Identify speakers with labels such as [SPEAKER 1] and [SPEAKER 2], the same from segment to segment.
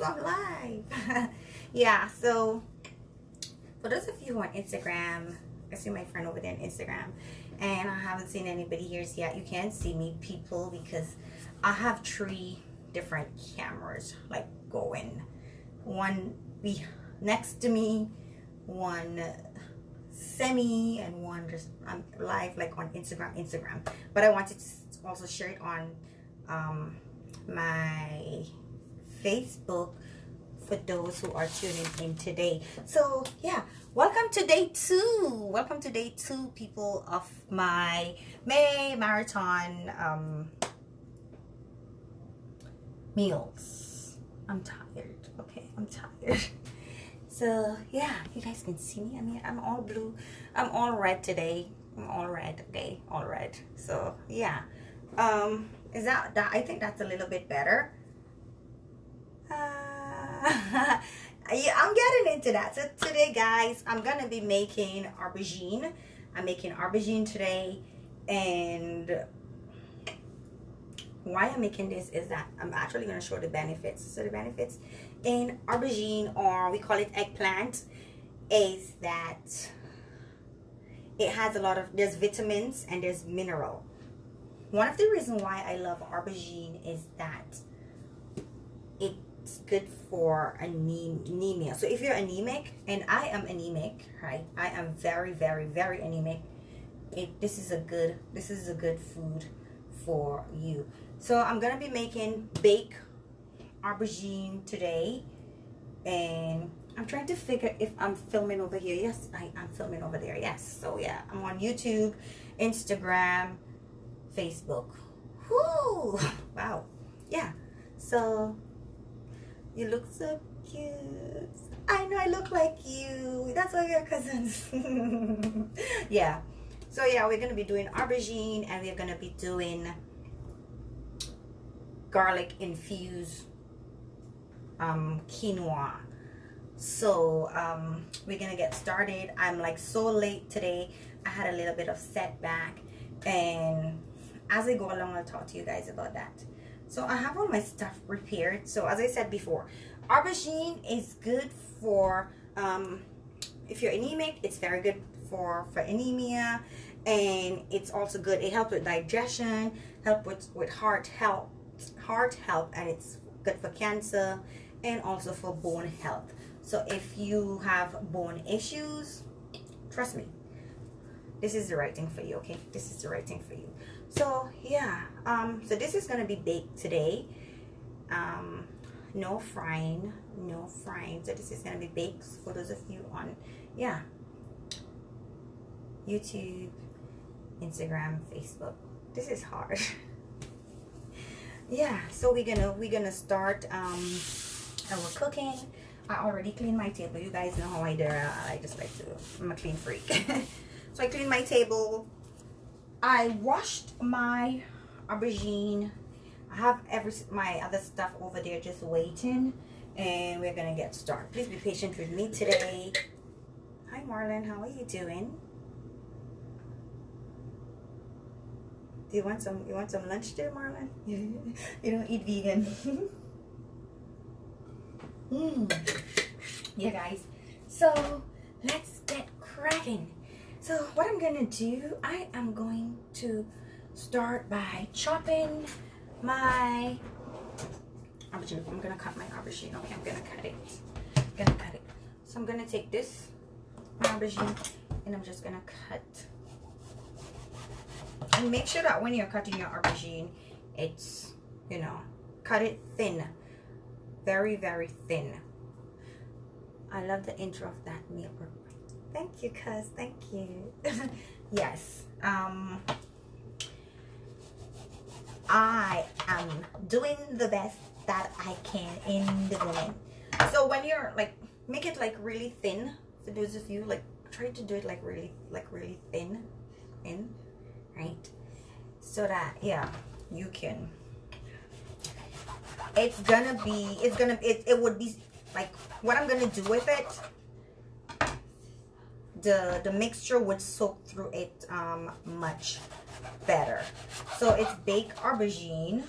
[SPEAKER 1] so I'm live. Yeah, so for those of you who are on Instagram, I see my friend over there on Instagram, and I haven't seen anybody here yet. You can't see me, people, because I have 3 different cameras like going. One be next to me, one semi, and one just I'm live like on Instagram. But I wanted to also share it on my Facebook for those who are tuning in today. So yeah, welcome to day 2. Welcome to day 2, people, of my May marathon meals. I'm tired. Okay, I'm tired. So yeah, you guys can see me. I mean, I'm all blue. I'm all red today. I'm all red. Okay, all red. So yeah, is that I think that's a little bit better. Yeah, I'm getting into that. So today, guys, I'm gonna be making aubergine. I'm making aubergine today, and why I'm making this is that I'm actually going to show the benefits. So the benefits in aubergine, or we call it eggplant, is that it has a lot of, there's vitamins and there's mineral. One of the reasons why I love aubergine is that it's good for anemia. So if you're anemic, and I am anemic, right? I am very, very, very anemic. This is a good food for you. So I'm gonna be making baked aubergine today, and I'm trying to figure if I'm filming over here. Yes, I'm filming over there. Yes. So yeah, I'm on YouTube, Instagram, Facebook. Whoo! Wow. Yeah. So you look so cute. I know I look like you. That's why we're cousins. Yeah. So yeah, we're gonna be doing aubergine, and we're gonna be doing garlic infused quinoa. So we're gonna get started. I'm like so late today. I had a little bit of setback, and as I go along, I'll talk to you guys about that. So I have all my stuff prepared. So as I said before, aubergine is good for if you're anemic. It's very good for anemia, and it's also good. It helps with digestion, help with heart health, and it's good for cancer and also for bone health. So if you have bone issues, trust me, this is the right thing for you. Okay, this is the right thing for you. So yeah, so this is gonna be baked today. No frying. So this is gonna be baked for those of you on YouTube, Instagram, Facebook. This is hard. Yeah, so we're gonna start our cooking. I already cleaned my table. You guys know how I do. I just like to, I'm a clean freak. So I cleaned my table. I washed my aubergine. I have my other stuff over there just waiting, and we're gonna get started. Please be patient with me today. Hi Marlon, how are you doing? Do you want some lunch there, Marlon? You don't eat vegan. Yeah, guys. So let's get cracking. So what I'm gonna do, I am going to start by chopping my aubergine. I'm gonna cut my aubergine. Okay, I'm gonna cut it. So I'm gonna take this aubergine, and I'm just gonna cut. And make sure that when you're cutting your aubergine, it's, you know, cut it thin. Very, very thin. I love the intro of that meal. Thank you, cuz. Thank you. Yes. I am doing the best that I can in the moment. So when you're like, make it like really thin. For those of you, like, try to do it like really thin, right? So that, yeah, you can. It would be like, what I'm gonna do with it, the mixture would soak through it much better. So it's baked aubergine,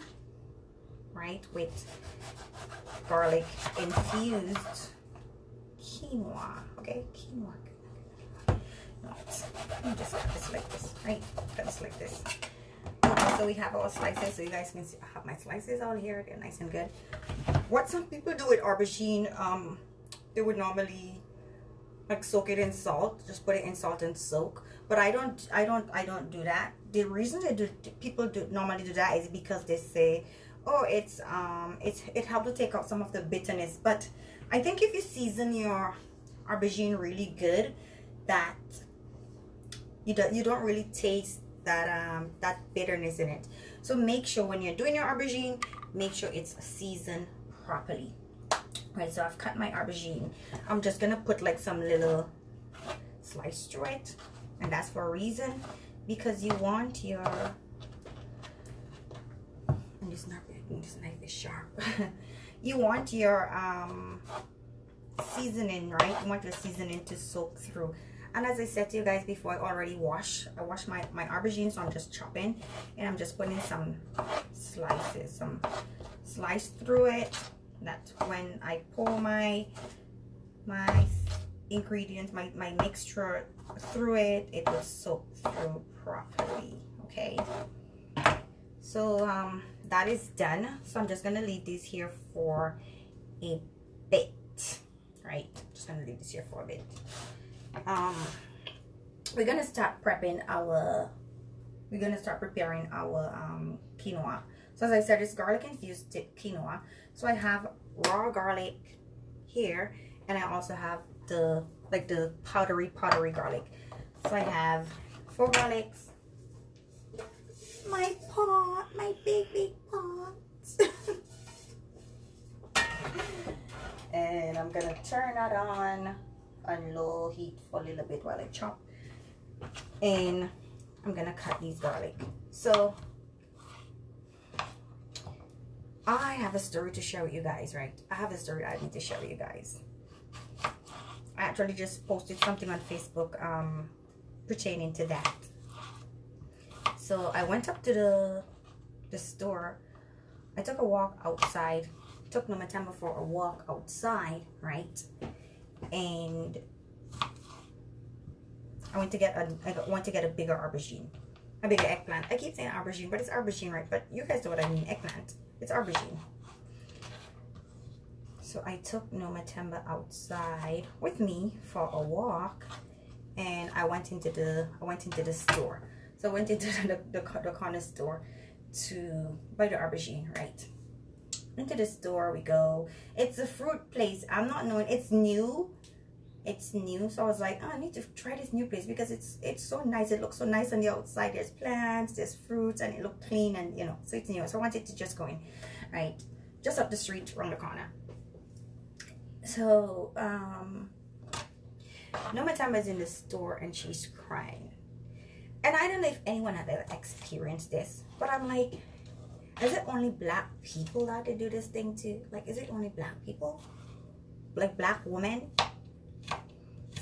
[SPEAKER 1] right, with garlic infused quinoa. Okay, quinoa. Let me just cut this like this, right? Cut this like this. Okay, so we have our slices, so you guys can see I have my slices out here. They're nice and good. What some people do with aubergine, they would normally like soak it in salt, just put it in salt and soak. But I don't do that. The reason people normally do that is because they say, oh, it helps to take out some of the bitterness. But I think if you season your aubergine really good, that you don't really taste that bitterness in it. So make sure when you're doing your aubergine, make sure it's seasoned properly. Right, so I've cut my aubergine. I'm just gonna put like some little slice through it, and that's for a reason, because you want your, and this knife is sharp. You want your seasoning, right? You want your seasoning to soak through. And as I said to you guys before, I washed my aubergine, so I'm just chopping, and I'm just putting some slices, some slice through it, that when I pour my ingredients, my mixture through it, it will soak through properly. Okay, so that is done. So I'm just gonna leave these here for a bit, right? Just gonna leave this here for a bit. We're gonna start preparing our quinoa. So as I said, it's garlic infused quinoa. So I have raw garlic here, and I also have the powdery garlic. So I have 4 garlics, my big pot. And I'm gonna turn that on low heat for a little bit while I chop, and I'm gonna cut these garlic. So I have a story to share with you guys, right? I have a story I need to share with you guys. I actually just posted something on Facebook pertaining to that. So I went up to the store. I took a walk outside. Took no time for a walk outside, right? And I went to get a bigger aubergine, a bigger eggplant. I keep saying aubergine, but it's aubergine, right? But you guys know what I mean, eggplant. It's aubergine. So I took Noma Temba outside with me for a walk, and I went into the store. So I went into the corner store to buy the aubergine, right? Into the store we go. It's a fruit place. I'm not knowing, it's new. So I was like, oh, I need to try this new place because it's so nice. It looks so nice on the outside. There's plants, there's fruits, and it looked clean, and you know, so it's new. So I wanted to just go in, right? Just up the street around the corner. So Noma Tama's in the store and she's crying. And I don't know if anyone have ever experienced this, but I'm like, is it only black people that they do this thing to? Like, is it only black people? Like black women?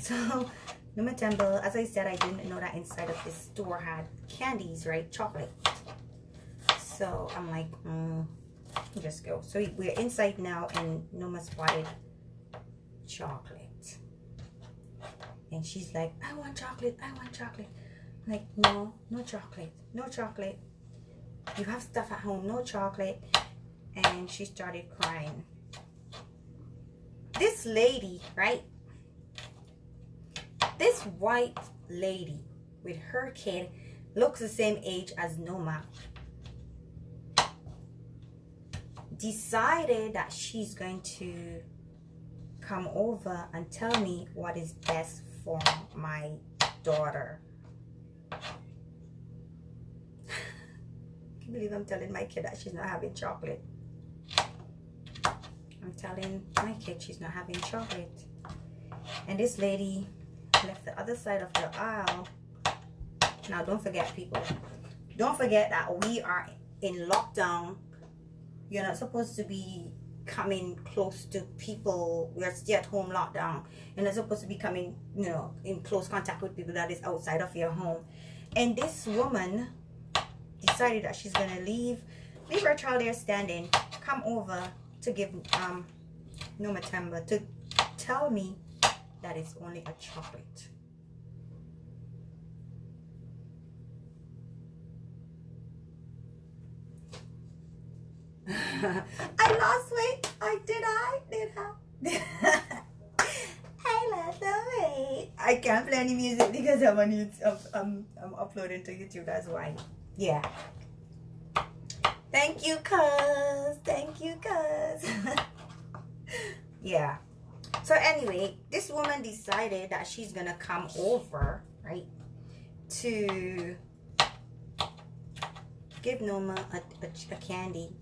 [SPEAKER 1] So, Noma Temple, as I said, I didn't know that inside of this store had candies, right? Chocolate. So, I'm like, just go. So, we're inside now, and Noma spotted chocolate. And she's like, I want chocolate, I want chocolate. I'm like, no chocolate, no chocolate. You have stuff at home, no chocolate. And she started crying. This lady, right? This white lady with her kid looks the same age as Noma. Decided that she's going to come over and tell me what is best for my daughter. I can't believe I'm telling my kid that she's not having chocolate. I'm telling my kid she's not having chocolate. And this lady left the other side of the aisle. Now don't forget, people, don't forget that we are in lockdown. You're not supposed to be coming close to people. We are stay at home lockdown. You're not supposed to be coming, you know, in close contact with people that is outside of your home. And this woman decided that she's gonna leave her child there standing, come over to give Noma Temba to tell me that it's only a chocolate. I lost weight. Did I? I lost the weight. I can't play any music because I'm on YouTube. I'm uploading to YouTube. That's why. Yeah. Thank you, cuz. Thank you, cuz. Yeah. So anyway, this woman decided that she's gonna come over, right, to give Noma a candy.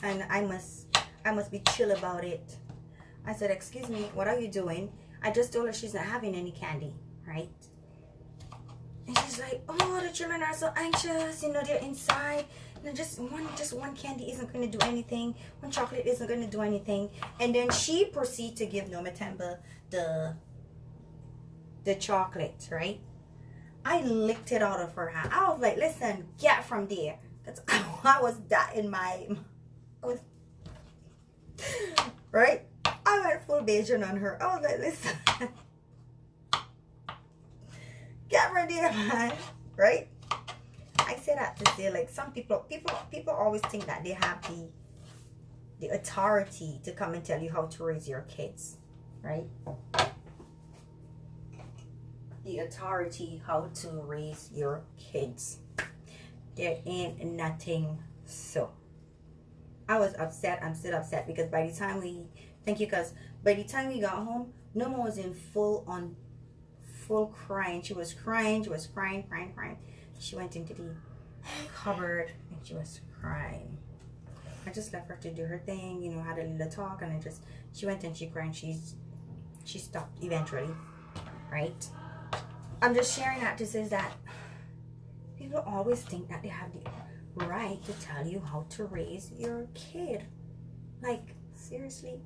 [SPEAKER 1] And I must be chill about it. I said, excuse me, what are you doing? I just told her she's not having any candy, right? And she's like, oh, the children are so anxious, you know, they're inside. You know, just one candy isn't going to do anything. One chocolate isn't going to do anything. And then she proceeded to give Noma Temba the chocolate, right? I licked it out of her hand. I was like, listen, get from there. Because I was that in my... right? I went full Bayesian on her. I was like, listen, get from there, man. Right? I say that to say, like, some people always think that they have the authority to come and tell you how to raise your kids, right? The authority how to raise your kids. There ain't nothing so. I was upset. I'm still upset because by the time we, thank you, because by the time we got home, Noma was in full crying. She was crying. She was crying. She went into the cupboard and she was crying. I just left her to do her thing, you know, had a little talk, and she went and she cried. She stopped eventually, right? I'm just sharing that to say that people always think that they have the right to tell you how to raise your kid. Like, seriously.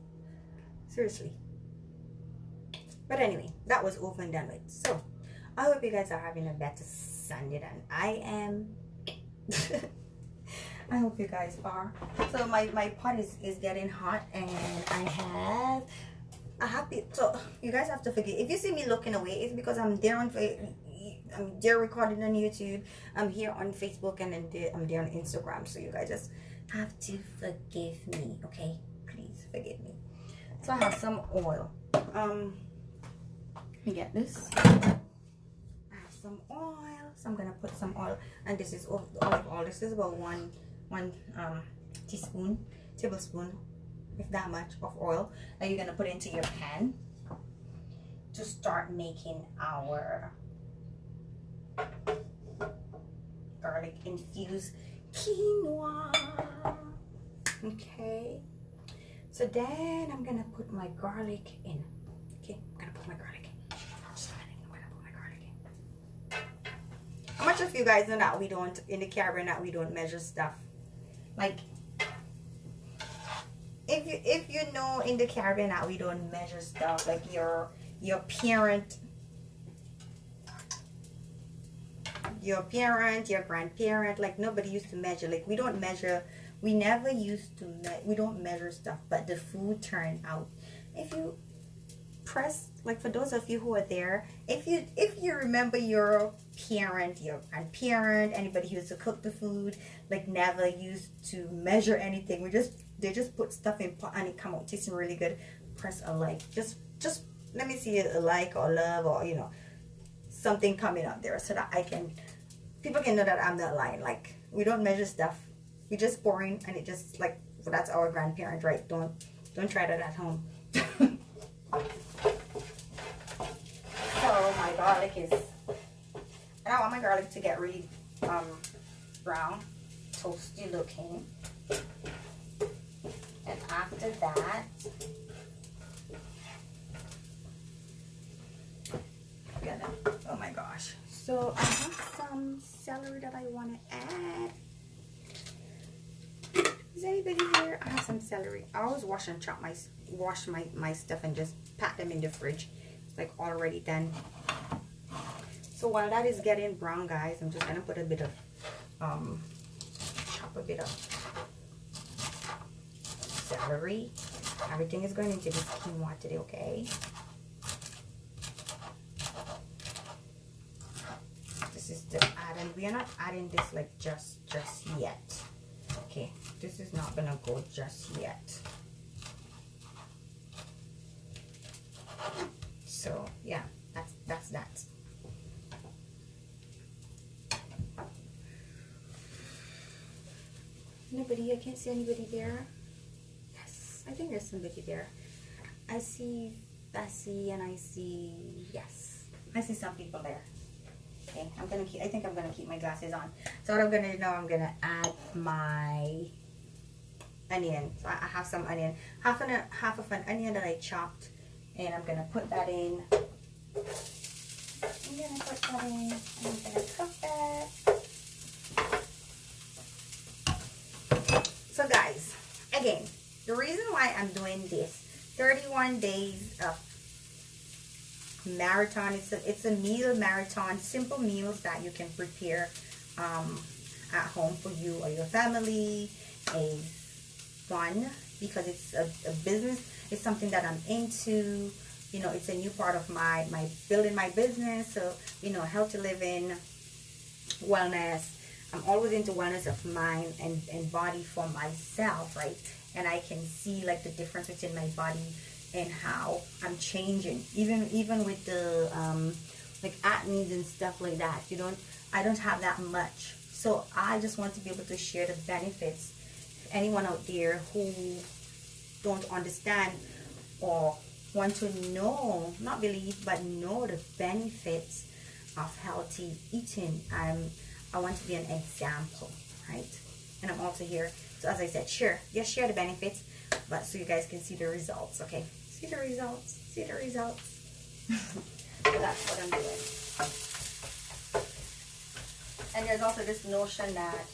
[SPEAKER 1] But anyway, that was over and done with. So I hope you guys are having a better Sunday than I am. I hope you guys are. So my pot is getting hot, and I have to, so you guys have to forgive if you see me looking away. It's because I'm there I'm there recording on YouTube. I'm here on Facebook, and then I'm there on Instagram. So you guys just have to forgive me, okay? Please forgive me. So I have some oil. Let me get this. I have some oil. So I'm gonna put some oil, and this is olive oil. This is about one tablespoon, if that much, of oil that you're gonna put into your pan to start making our garlic infused quinoa. Okay, so then I'm gonna put my garlic in. Okay, I'm gonna put my garlic in. How much of you guys know that we don't, in the Caribbean, that we don't measure stuff? Like, if you know in the Caribbean that we don't measure stuff, like your parent, your grandparent, like nobody used to measure. Like we don't measure. We never used to. We don't measure stuff, but the food turned out. If you press, like for those of you who are there, if you remember your parent, your grandparent, anybody who used to cook the food, like never used to measure anything. They just put stuff in pot and it come out tasting really good. Press a like. Just let me see a like or love, or you know, something coming up there so that people can know that I'm not lying. Like we don't measure stuff. We're just boring, and it just like, well, that's our grandparent, right? Don't try that at home. So my garlic is, and I want my garlic to get really brown, toasty looking. And after that, oh my gosh. So I have some celery that I want to add. Is anybody here? I have some celery. I always wash and chop wash my stuff and just pack them in the fridge. It's like already done. So while that is getting brown, guys, I'm just gonna put a bit of chop a bit of celery. Everything is going into this quinoa today, okay? This is the add, and we are not adding this like just yet. Okay, this is not gonna go just yet. So yeah, that's that. Nobody, I can't see anybody there. Yes, I think there's somebody there. I see Bessie and I see, yes, I see some people there. Okay, I think I'm gonna keep my glasses on. So what I'm gonna do now, I'm gonna add my onion. So I have some onion, half of an onion that I chopped, and I'm gonna put that in. I'm gonna put that in, and I'm gonna cook that. So guys, again, the reason why I'm doing this 31 days of marathon, it's a meal marathon, simple meals that you can prepare at home for you or your family, is fun because it's a business. It's something that I'm into. You know, it's a new part of my building my business. So, you know, healthy living, wellness. I'm always into wellness of mind and body for myself, right? And I can see like the difference within my body and how I'm changing. Even with the like acne and stuff like that. I don't have that much. So I just want to be able to share the benefits. Anyone out there who don't understand or want to know, not believe, but know the benefits of healthy eating, I want to be an example, right? And I'm also here, so as I said, share the benefits, but so you guys can see the results, okay? See the results. So that's what I'm doing. And there's also this notion that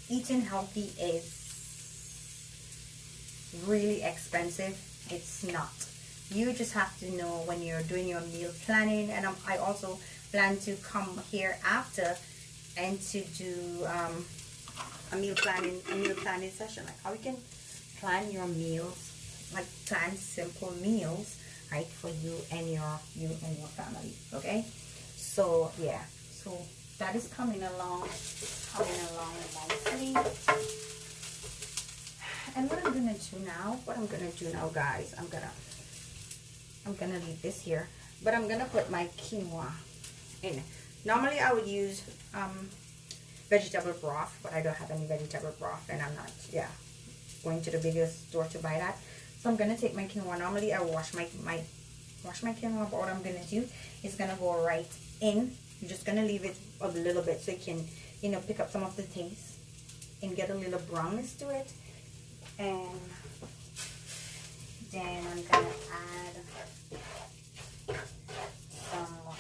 [SPEAKER 1] eating healthy is really expensive. It's not. You just have to know when you're doing your meal planning, and I also plan to come here after and to do a meal planning session, like how you can plan your meals, like plan simple meals, right, for you and your family. Okay, so yeah, so that is coming along nicely. And what I'm gonna do now, guys, I'm gonna leave this here, but I'm gonna put my quinoa in. Normally I would use vegetable broth, but I don't have any vegetable broth, and I'm not going to the biggest store to buy that. So I'm gonna take my quinoa. Normally I wash my quinoa, but what I'm gonna do is gonna go right in. I'm just gonna leave it a little bit so it can, you know, pick up some of the taste and get a little brownness to it. And then I'm gonna add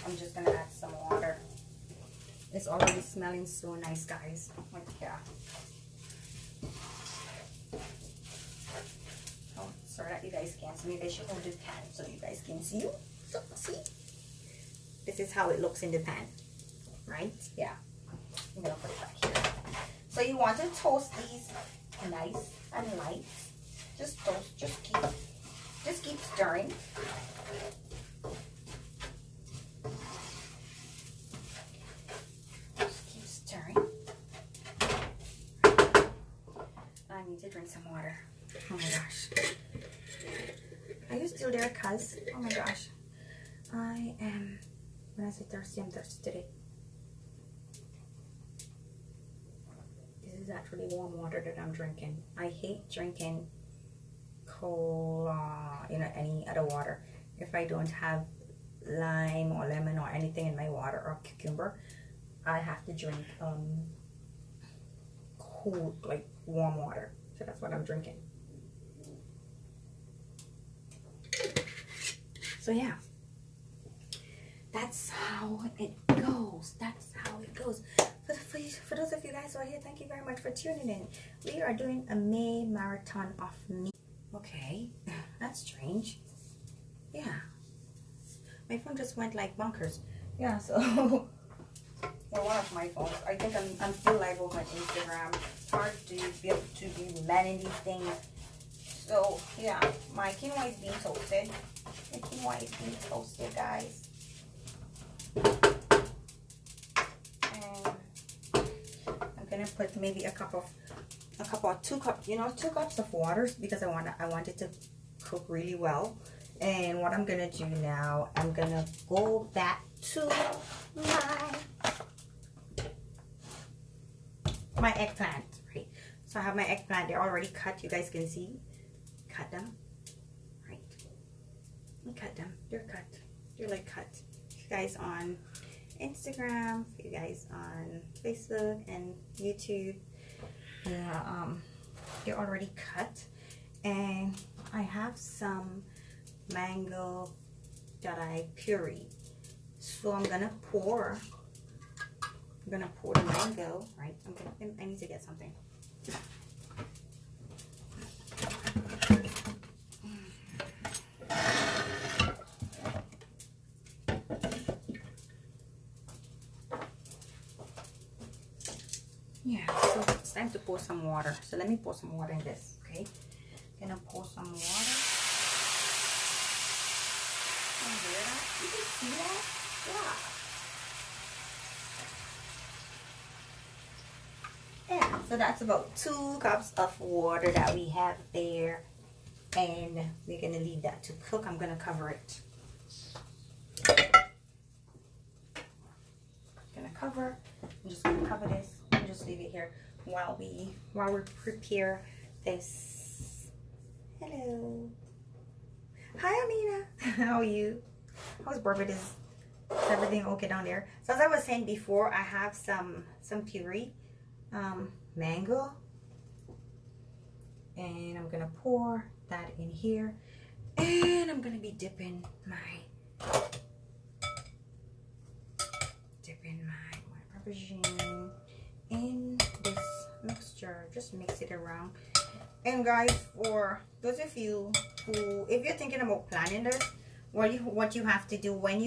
[SPEAKER 1] I'm just gonna add some water. It's already smelling so nice, guys. Like, yeah. Oh, sorry that you guys can't see me. They should hold this pan so you guys can see. So, see? This is how it looks in the pan, right? Yeah. I'm gonna put it back here. So you want to toast these nice and light. Just toast. Just keep stirring. I need to drink some water. Oh my gosh. Are you still there, cuz? Oh my gosh. I am, when I say thirsty, I'm thirsty today. This is actually warm water that I'm drinking. I hate drinking cola, you know, any other water. If I don't have lime or lemon or anything in my water, or cucumber, I have to drink cool, like warm water. So that's what I'm drinking. So yeah, that's how it goes. For those of you guys who are here, thank you very much for tuning in. We are doing a May marathon of me. Okay, that's strange. Yeah, my phone just went like bonkers. Yeah, so Or one of my phones. I think I'm still live on my Instagram. It's hard to be able to be managing these things. So yeah, my quinoa is being toasted. The quinoa is being toasted, guys. And I'm gonna put maybe two cups of water because I want it to cook really well. And what I'm gonna do now, I'm gonna go back to my eggplant, right? So I have my eggplant, they're already cut. You guys can see, cut them, right? I cut them, they're cut. They're like cut. You guys on Instagram, you guys on Facebook and YouTube, yeah, they're already cut. And I have some mango that I pureed, so I'm gonna pour the mango, right? I need to get something. Yeah, so it's time to pour some water. So let me pour some water in this, okay? I'm gonna pour some water. Can you hear that? You can see that? Yeah. Yeah, so that's about 2 cups of water that we have there. And we're gonna leave that to cook. I'm gonna cover it. I'm just gonna cover this and just leave it here while we prepare this. Hello. Hi, Amina. How are you? How's Barbados? Is everything okay down there? So as I was saying before, I have some puree, mango, and I'm gonna pour that in here, and I'm gonna be dipping my aubergine in this mixture. Just mix it around. And guys, for those of you who, if you're thinking about planning this, what you have to do when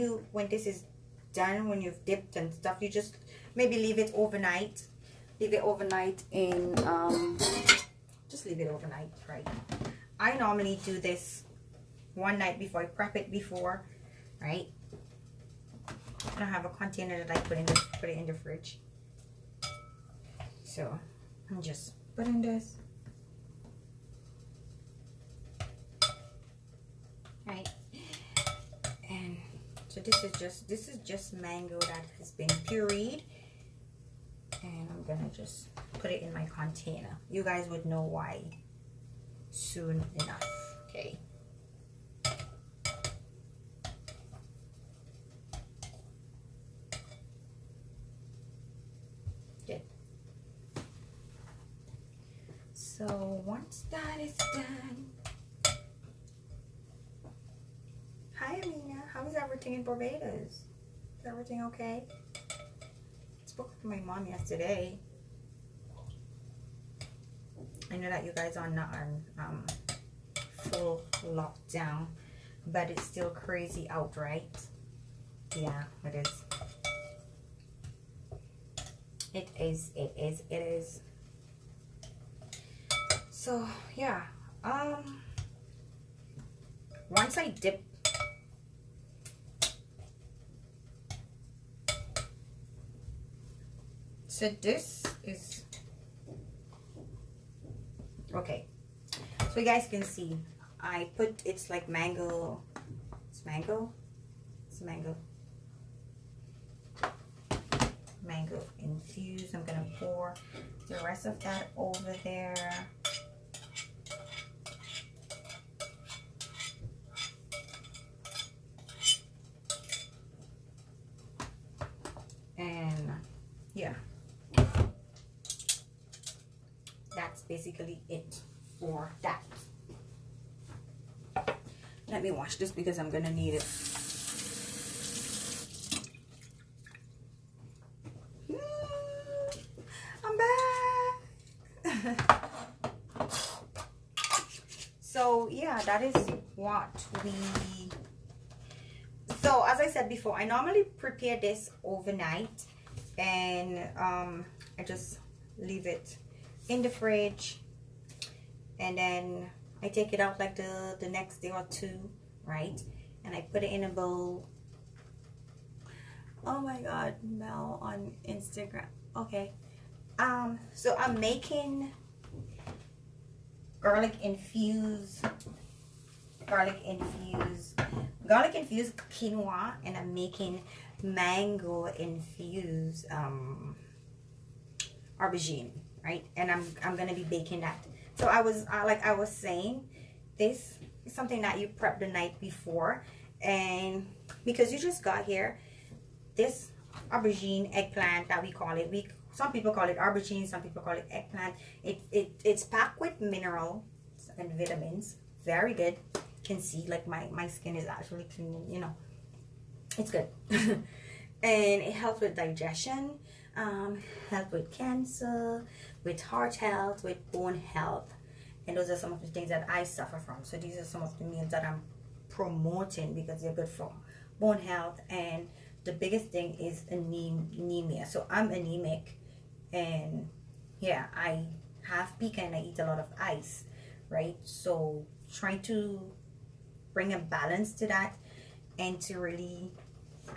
[SPEAKER 1] this is done, when you've dipped and stuff, you just maybe leave it overnight. Leave it overnight in just leave it overnight, right? I normally do this one night before. I prep it before, right? I have a container that I put it in the fridge. So I'm just putting this. Right, and so this is just mango that has been pureed, and I'm gonna just put it in my container. You guys would know why soon enough. Okay. Good. So once that is done. Hi, Amina. How is everything in Barbados? Is everything okay? I spoke to my mom yesterday. I know that you guys are not on full lockdown, but it's still crazy out, right? Yeah, it is. It is. It is. It is. So yeah. Once I dip. So this is okay. So you guys can see, I put, it's like mango. It's mango. It's mango. Mango infused. I'm gonna pour the rest of that over there. And yeah. That's basically it for that. Let me wash this because I'm gonna need it. I'm back. So yeah, that is what we. So as I said before, I normally prepare this overnight, and I just leave it in the fridge, and then I take it out like the next day or two, right? And I put it in a bowl. Oh my god, Mel on Instagram. Okay. So I'm making garlic infused quinoa, and I'm making mango infused aubergine, right? And I'm gonna be baking that. So like I was saying, this is something that you prep the night before, and because you just got here, this aubergine eggplant that we call it, some people call it aubergine, some people call it eggplant. It's packed with minerals and vitamins. Very good. You can see like my skin is actually clean, you know. It's good. And it helps with digestion, help with cancer, with heart health, with bone health. And those are some of the things that I suffer from. So these are some of the meals that I'm promoting because they're good for bone health. And the biggest thing is anemia. So I'm anemic, and yeah, I have PK and I eat a lot of ice, right? So trying to bring a balance to that, and to really,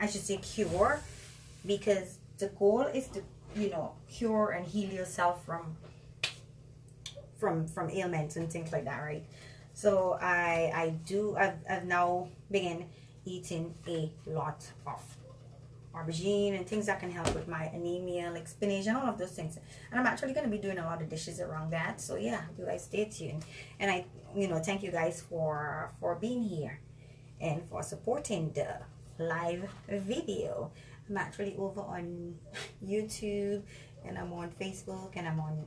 [SPEAKER 1] I should say, cure, because the goal is to, you know, cure and heal yourself from ailments and things like that, right? So I've now begun eating a lot of aubergine and things that can help with my anemia, like spinach and all of those things. And I'm actually going to be doing a lot of dishes around that. So yeah, you guys stay tuned. And I, you know, thank you guys for being here and for supporting the live video. I'm actually over on YouTube, and I'm on Facebook, and I'm on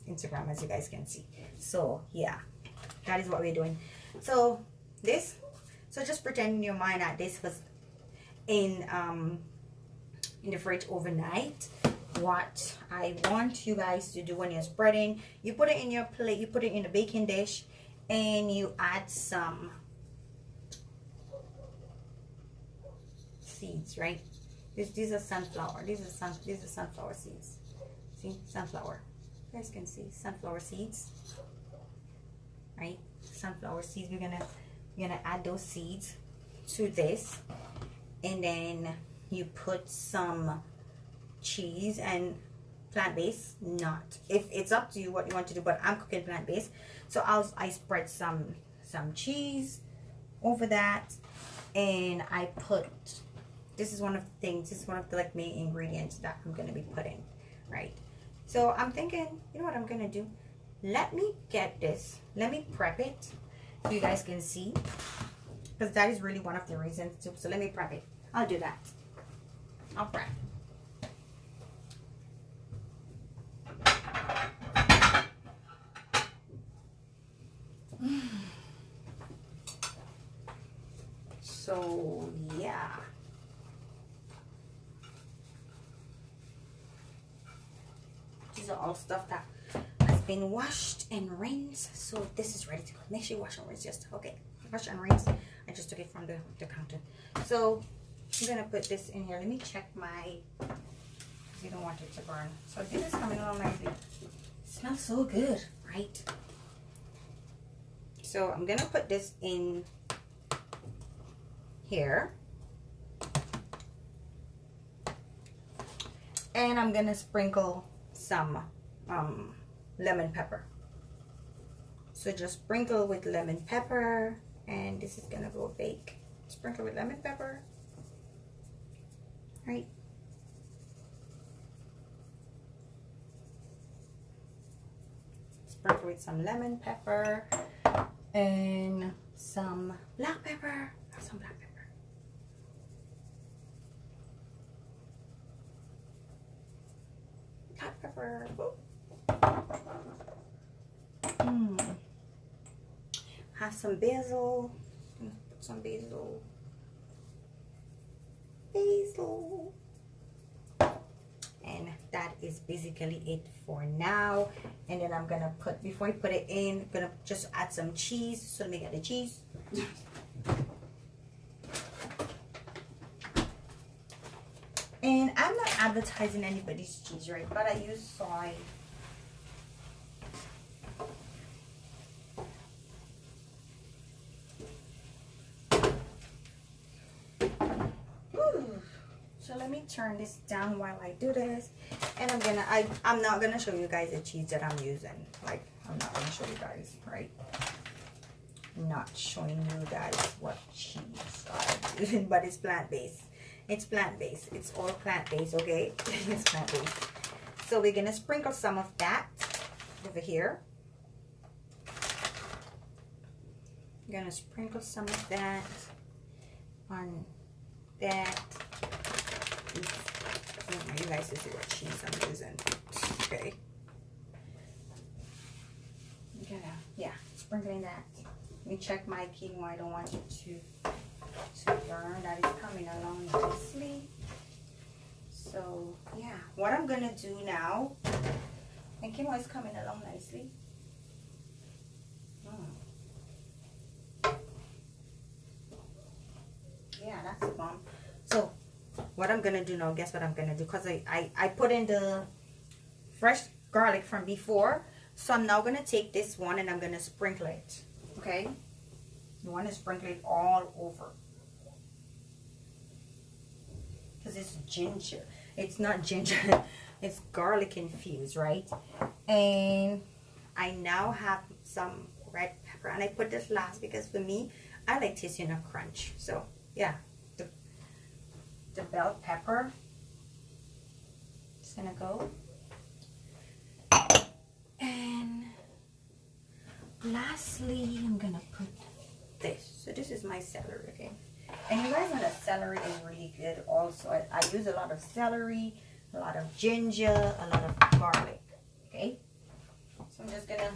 [SPEAKER 1] Instagram, as you guys can see. So yeah, that is what we're doing. So just pretend in your mind that this was in the fridge overnight. What I want you guys to do when you're spreading, you put it in your plate, you put it in the baking dish, and you add some seeds, right? These are sunflower. These are sunflower seeds. See, sunflower. You guys can see sunflower seeds, right? Sunflower seeds. We're gonna add those seeds to this, and then you put some cheese and plant-based. Not, if it's up to you what you want to do, but I'm cooking plant-based, so I spread some cheese over that, and I put, this is one of the like main ingredients that I'm gonna be putting, right? So I'm thinking, you know what I'm gonna do? Let me get this. Let me prep it so you guys can see, because that is really one of the reasons too. So let me prep it. I'll do that. I'll prep. So yeah. These are all stuff that has been washed and rinsed. So this is ready to go. Make sure you wash and rinse your stuff. Okay. Wash and rinse. I just took it from the counter. So I'm gonna put this in here. Let me check my, you don't want it to burn. So this is coming along nicely. It smells so good, right? So I'm gonna put this in here, and I'm gonna sprinkle some lemon pepper. So just sprinkle with lemon pepper, and this is gonna go bake. Sprinkle with lemon pepper, right? Sprinkle with some lemon pepper and some black pepper. Some black pepper. Black pepper. Have some basil. Put some basil. And that is basically it for now. And then I'm gonna put, before I put it in, I'm gonna just add some cheese. So let me get the cheese. And I'm not advertising anybody's cheese, right? But I use soy. So let me turn this down while I do this, and I'm not gonna show you guys the cheese that I'm using. Like, I'm not gonna show you guys, right? I'm not showing you guys what cheese I'm using, but it's plant-based. It's plant-based. It's all plant-based, okay? It's plant-based. So we're gonna sprinkle some of that over here. I'm gonna sprinkle some of that on that. I want you guys to see what cheese I'm using. Okay. Yeah, sprinkling that. Let me check my quinoa. I don't want it to burn. That is coming along nicely. So yeah, what I'm gonna do now, and quinoa is coming along nicely. Yeah, that's bomb. So what I'm gonna do now, guess what I'm gonna do, because I put in the fresh garlic from before, so I'm now gonna take this one and I'm gonna sprinkle it. Okay, you want to sprinkle it all over, because it's ginger. It's not ginger. It's garlic infused, right? And I now have some red pepper, and I put this last because for me, I like tasting a crunch. So yeah, the bell pepper is gonna go, and lastly I'm gonna put this. So this is my celery, okay? And you guys know that celery is really good also. I use a lot of celery, a lot of ginger, a lot of garlic, okay? So I'm just gonna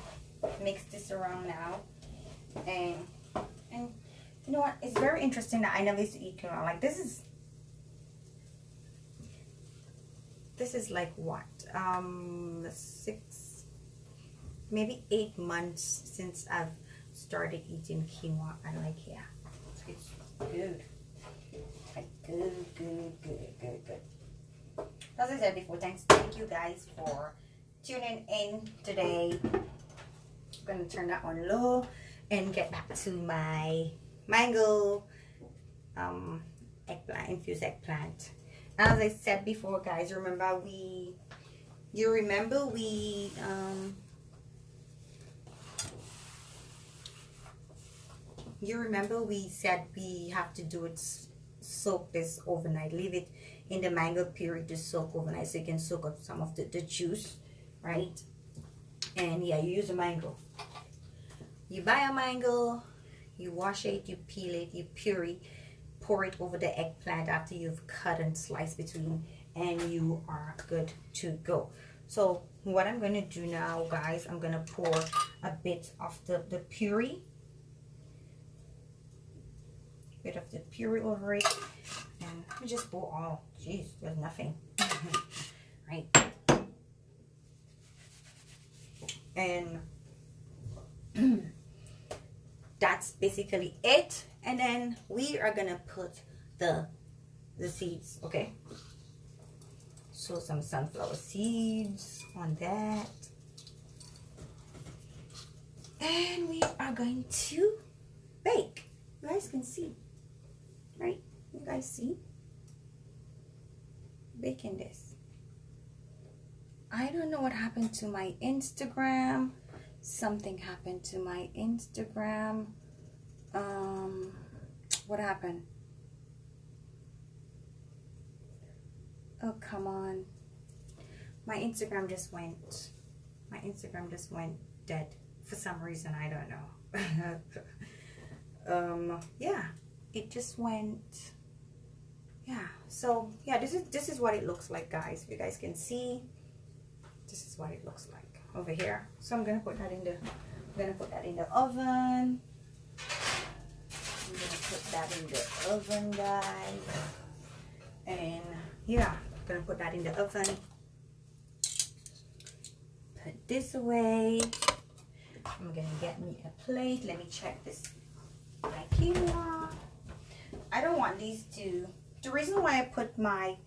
[SPEAKER 1] mix this around now, and you know what, it's very interesting that I never used to eat quinoa. Like, this is like what, 6, maybe 8 months since I've started eating quinoa, and like, yeah, it's good. Like, good. As I said before, thank you guys for tuning in today. I'm gonna turn that on low and get back to my mango eggplant, infused eggplant. As I said before, guys, remember we said we have to do it, soak this overnight, leave it in the mango puree to soak overnight so you can soak up some of the juice, right? And yeah, you use a mango. You buy a mango, you wash it, you peel it, you puree, pour it over the eggplant after you've cut and sliced between, and you are good to go. So what I'm going to do now, guys, I'm going to pour a bit of the puree. Bit of the puree over it, and we just pour all. Jeez, there's nothing. Right? And that's basically it. And then we are gonna put the seeds, okay? So some sunflower seeds on that, and we are going to bake. You guys can see, right? You guys see? Baking this. I don't know what happened to my Instagram. Something happened to my Instagram. What happened? Oh, come on. My Instagram just went dead for some reason. I don't know. Yeah, it just went. Yeah, so yeah, this is what it looks like, guys. If you guys can see, this is what it looks like over here. So I'm gonna put that in the oven. I'm gonna put that in the oven, guys. And yeah, I'm gonna put that in the oven. Put this away. I'm gonna get me a plate. Let me check this. My quinoa. I don't want these to. The reason why I put my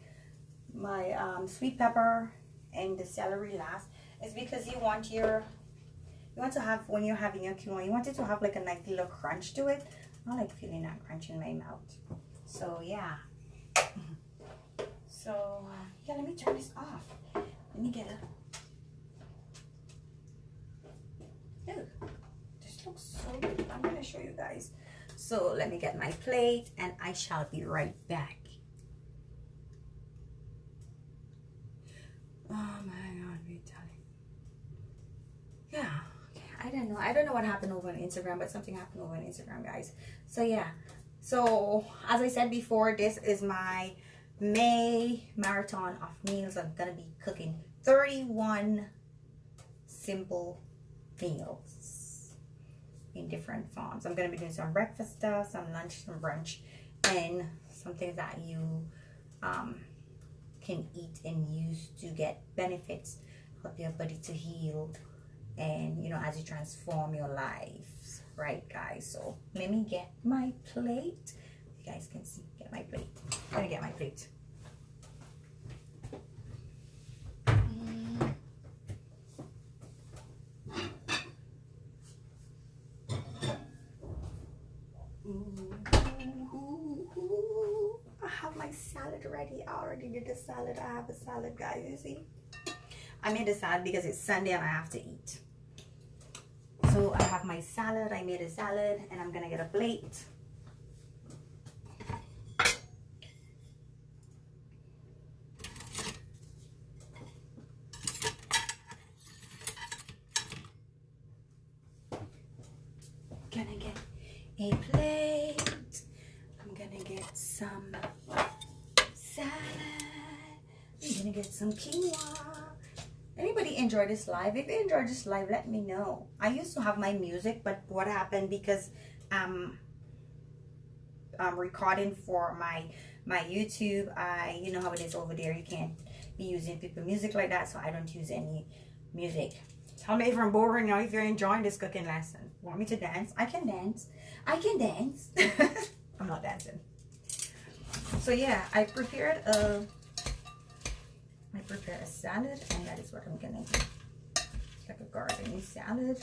[SPEAKER 1] sweet pepper and the celery last. It's because you want to have, when you're having your quinoa, you want it to have like a nice little crunch to it. I like feeling that crunch in my mouth. So yeah. So yeah, let me turn this off. Let me get a. Ew, this looks so good. I'm gonna show you guys. So let me get my plate and I shall be right back. Oh my God, Vitaly. Yeah, I don't know what happened over on Instagram, but something happened over on Instagram, guys. So yeah, so as I said before, this is my May marathon of meals. I'm gonna be cooking 31 simple meals in different forms. I'm gonna be doing some breakfast stuff, some lunch, some brunch, and some things that you can eat and use to get benefits, help your body to heal, and you know, as you transform your lives, right, guys? So let me get my plate. You guys can see, get my plate. I'm gonna get my plate. I have my salad ready. I already did the salad. I have a salad, guys. You see, I made a salad because it's Sunday and I have to eat. So I have my salad. I made a salad and I'm gonna get a plate. Gonna get a plate. I'm gonna get some salad. I'm gonna get some quinoa. Anybody enjoy this live? If you enjoy this live, let me know. I used to have my music, but what happened, because I'm recording for my YouTube, you know how it is over there, you can't be using people music like that, so I don't use any music. Tell me if I'm boring now, if you're enjoying this cooking lesson. Want me to dance? I can dance. I can dance. I'm not dancing. So yeah, I prepared a salad, and that is what I'm gonna do. It's like a garden salad.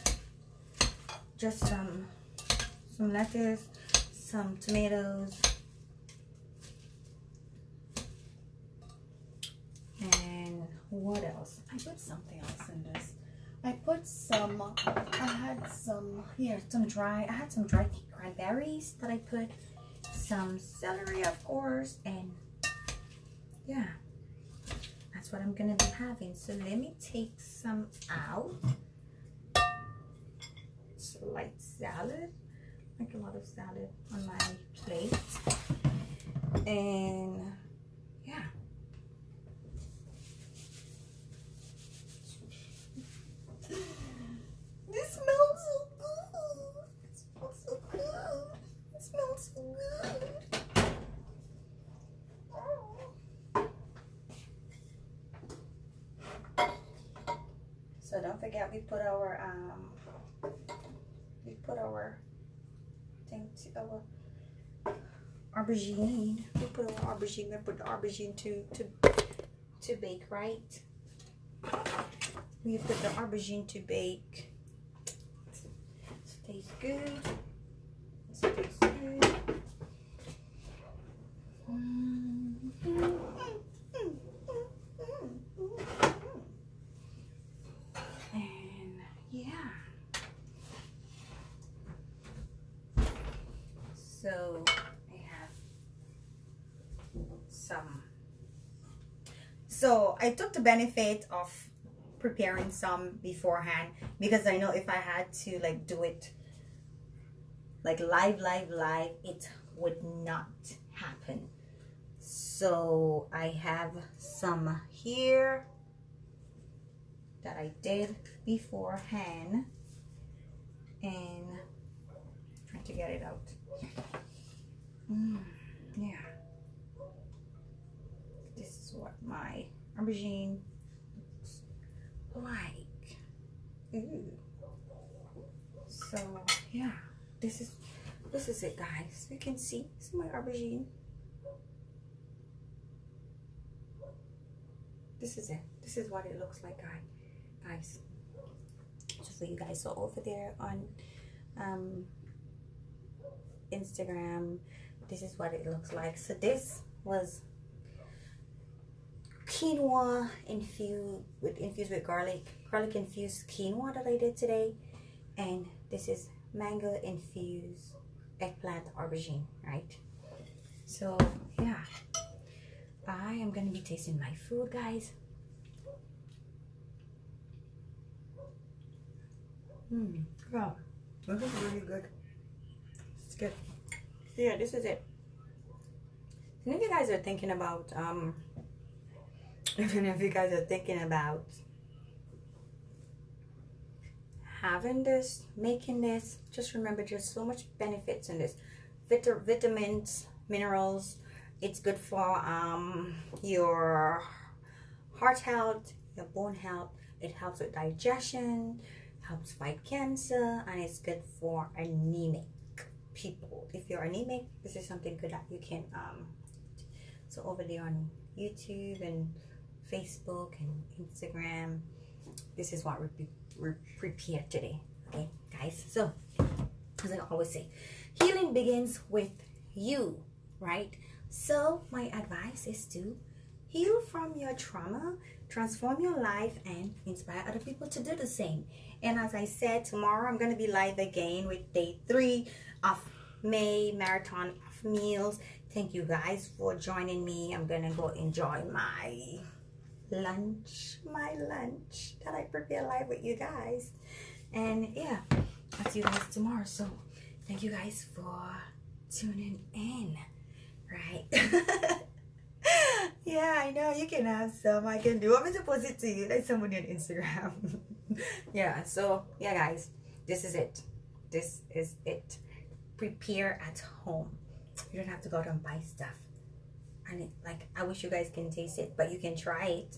[SPEAKER 1] Just some lettuce, some tomatoes, and what else? I put something else in this. I had some dry cranberries that I put, some celery, of course, and yeah, that's what I'm gonna be having. So let me take some out. It's a light salad, like a lot of salad on my plate, and yeah. This smells so good. It smells so good. It smells so good. So don't forget, we put our aubergine. We put our aubergine. We put the aubergine to bake, right? We put the aubergine to bake. It tastes good. It tastes good. And yeah. So I have some. So I took the benefit of preparing some beforehand, because I know if I had to like do it like live, it would not happen. So I have some here that I did beforehand, and trying to get it out. Yeah, this is what my aubergine like. Ooh. So yeah, this is it, guys. You can see my aubergine. this is it. This is what it looks like, guys. Just for you guys. So over there on Instagram, this is what it looks like. So this was quinoa infused with garlic infused quinoa that I did today, and this is mango infused eggplant aubergine, right? So yeah, I am gonna be tasting my food, guys. Wow, this is really good. It's good. Yeah, this is it. And if you guys are thinking about even if you guys are thinking about having this, making this, just remember there's so much benefits in this. Vitamins, minerals. It's good for your heart health, your bone health. It helps with digestion, helps fight cancer, and it's good for anemic people. If you're anemic, this is something good that you can so over there on YouTube and Facebook and Instagram, this is what we prepared today. Okay, guys. So as I always say, healing begins with you, right? So my advice is to heal from your trauma, transform your life, and inspire other people to do the same. And as I said, tomorrow I'm going to be live again with day 3 of May Marathon of Meals. Thank you guys for joining me. I'm going to go enjoy my lunch that I prepare live with you guys. And yeah, I'll see you guys tomorrow. So thank you guys for tuning in, right? Yeah, I know you can have some. I can do. Want me to post it to you? Like somebody on Instagram. Yeah, so yeah, guys, this is it. This is it. Prepare at home. You don't have to go out and buy stuff. And like, I wish you guys can taste it, but you can try it.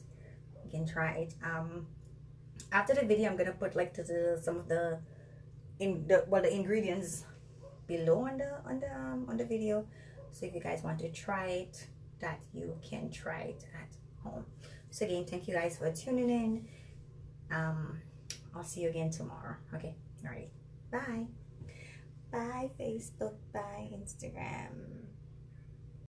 [SPEAKER 1] You can try it. After the video, I'm gonna put like some of the ingredients below on the video. So if you guys want to try it, that you can try it at home. So again, thank you guys for tuning in. I'll see you again tomorrow. Okay, all right, bye. Bye Facebook, bye Instagram.